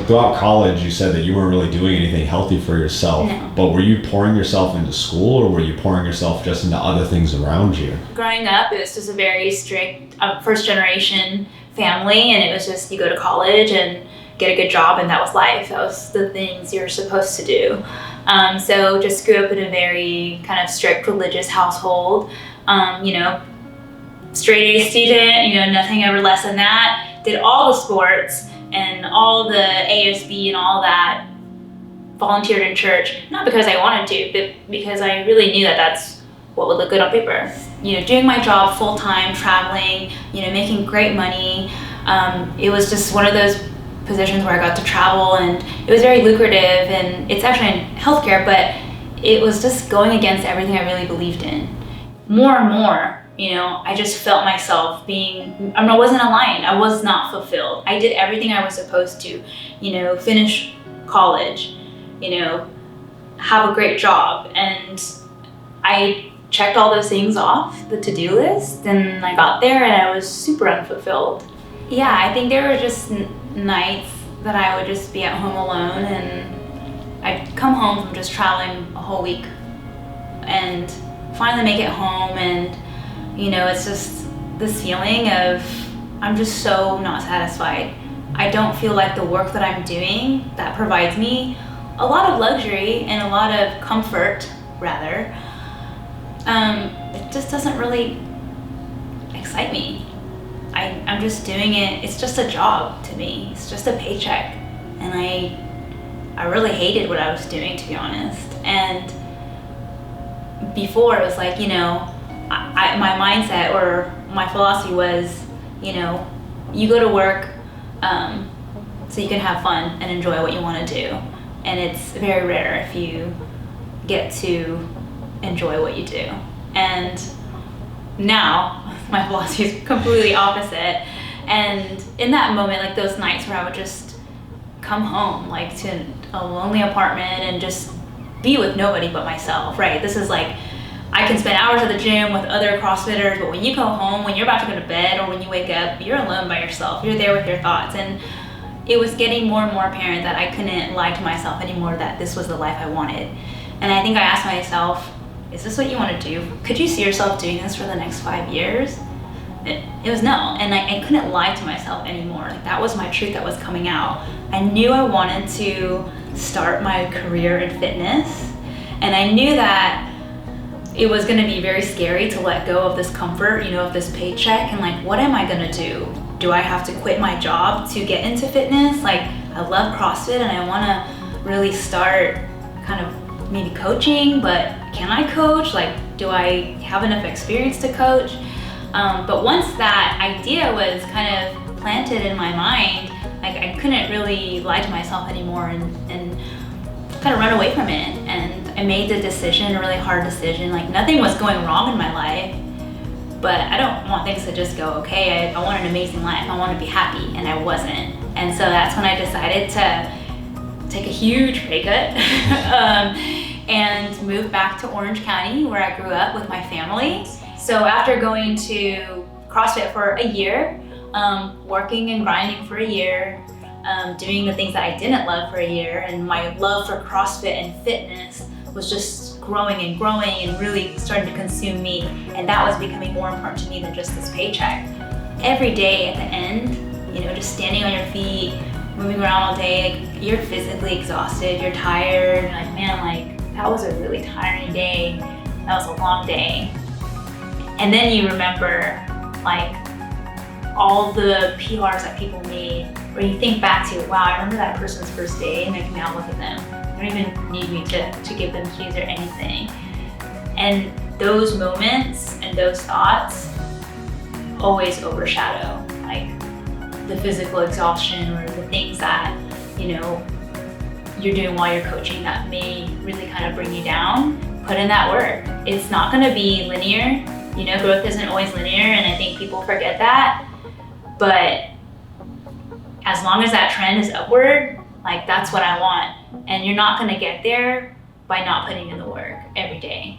So throughout college, you said that you weren't really doing anything healthy for yourself. No. But were you pouring yourself into school, or were you pouring yourself just into other things around you? Growing up, it was just a very strict first generation family, and it was just you go to college and get a good job, and that was life. That was the things you're supposed to do. So just grew up in a very kind of strict religious household. You know, straight A student, you know, nothing ever less than that. Did all the sports and all the ASB and all that. Volunteered in church, not because I wanted to, but because I really knew that that's what would look good on paper. You know, doing my job full time, traveling, you know, making great money. It was just one of those positions where I got to travel, and it was very lucrative, and it's actually in healthcare, but it was just going against everything I really believed in. More and more, you know, I just felt myself being, I wasn't aligned. I was not fulfilled. I did everything I was supposed to, you know, finish college, you know, have a great job. And I checked all those things off the to-do list, and I got there and I was super unfulfilled. Yeah, I think there were just nights that I would just be at home alone, and I'd come home from just traveling a whole week and finally make it home, and you know, it's just this feeling of I'm just so not satisfied. I don't feel like the work that I'm doing that provides me a lot of luxury and a lot of comfort, rather, it just doesn't really excite me. I'm just doing it, it's just a job to me, it's just a paycheck, and I really hated what I was doing, to be honest. And before, it was like, you know, my mindset or my philosophy was, you know, you go to work so you can have fun and enjoy what you want to do. And it's very rare if you get to enjoy what you do. And now my philosophy is completely opposite. And in that moment, like those nights where I would just come home, like to a lonely apartment and just be with nobody but myself, right? This is like, I can spend hours at the gym with other CrossFitters, but when you go home, when you're about to go to bed or when you wake up, you're alone by yourself. You're there with your thoughts. And it was getting more and more apparent that I couldn't lie to myself anymore, that this was the life I wanted. And I think I asked myself, is this what you want to do? Could you see yourself doing this for the next 5 years? It was no, and I couldn't lie to myself anymore. Like, that was my truth that was coming out. I knew I wanted to start my career in fitness, and I knew that it was gonna be very scary to let go of this comfort, you know, of this paycheck, and like, what am I gonna do? Do I have to quit my job to get into fitness? Like, I love CrossFit and I wanna really start kind of maybe coaching, but can I coach? Like, do I have enough experience to coach? But once that idea was kind of planted in my mind, like, I couldn't really lie to myself anymore and kind of run away from it. And I made the decision, a really hard decision. Like, nothing was going wrong in my life, but I don't want things to just go okay. I want an amazing life. I want to be happy, and I wasn't. And so that's when I decided to take a huge pay cut and move back to Orange County, where I grew up with my family. So after going to CrossFit for a year, working and grinding for a year, doing the things that I didn't love for a year, and my love for CrossFit and fitness was just growing and growing and really starting to consume me. And that was becoming more important to me than just this paycheck. Every day at the end, you know, just standing on your feet, moving around all day, like, you're physically exhausted, you're tired, and like, man, like, that was a really tiring day. That was a long day. And then you remember, like, all the PRs that people made, where you think back to, wow, I remember that person's first day, and like, now look at them. They don't even need me to give them keys or anything. And those moments and those thoughts always overshadow, like, the physical exhaustion or the things that, you know, you're doing while you're coaching that may really kind of bring you down. Put in that work. It's not gonna be linear. You know, growth isn't always linear, and I think people forget that. But as long as that trend is upward, like, that's what I want. And you're not gonna get there by not putting in the work every day.